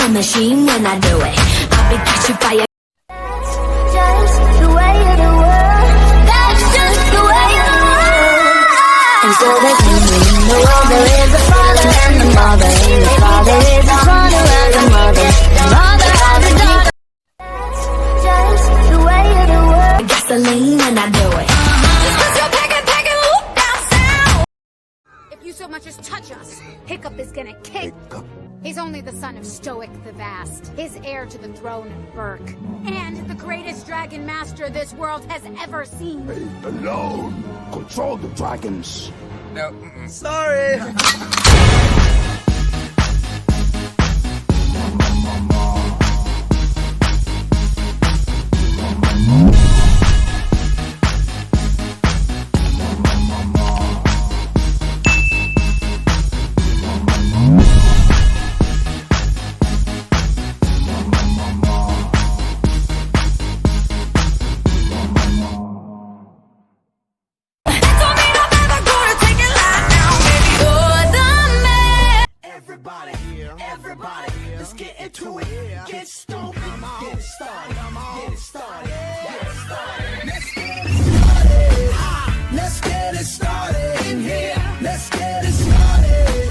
a machine when I do it. I'll be catching fire. Just the way you do it. That's just the way you do it. And so there's beauty in the world. There is a father and a mother. And the father is a father and a mother. The mother has a daughter. That's just the way you do it. Gasoline when I do it. Just 'cause you're packing, whoop down south. If you so much as touch us, Hiccup is gonna kick. He's only the son of Stoic the Vast, his heir to the throne of Berk, and the greatest dragon master this world has ever seen. Alone, control the dragons. No, sorry. Everybody, let's get into it. Get stoked, get it started, get it started, get it started. Let's get it started. Let's get it started in here. Let's get it started.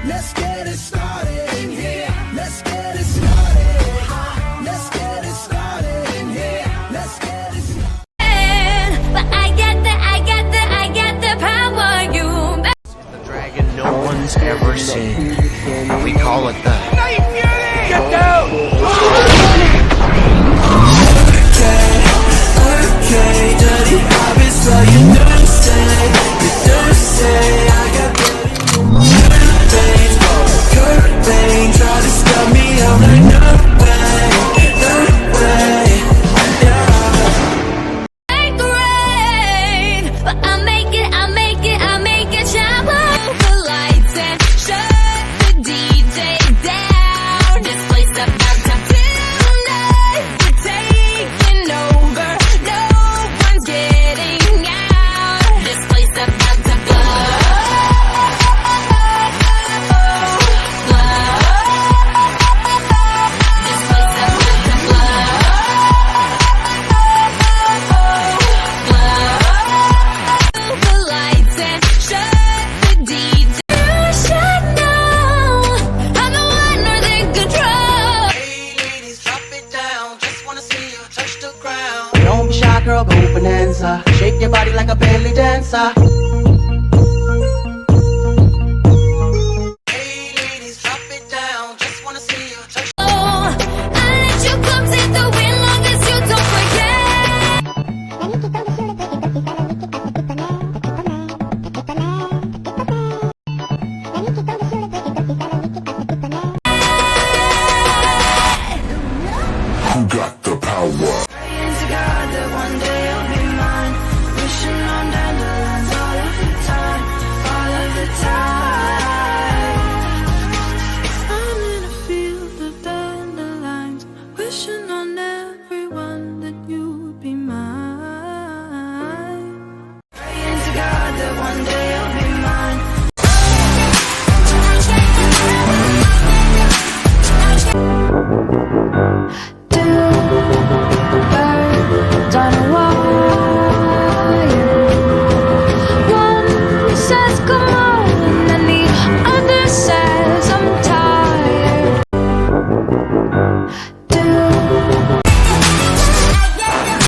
Let's get it started in here. Let's get it started. Let's get it started in here. Let's get it started. But I get the power you. The dragon no one's ever seen. We call it the Get down! Okay, dirty habits, so you don't say I got dirty Kurt Bane, try to stop me, I'm like, no way, yeah. Like rain, but I'll make it shower. The lights and shut the DJ down. This place about to tonight. We're taking over. No one's getting out. This place about to blow. This place about to blow. The lights and shut the DJ. You should know I'm the one who's in control. Hey ladies, drop it down. Just wanna see you touch the ground. Don't be shy, girl, go bonanza. Shake your body like a belly dancer.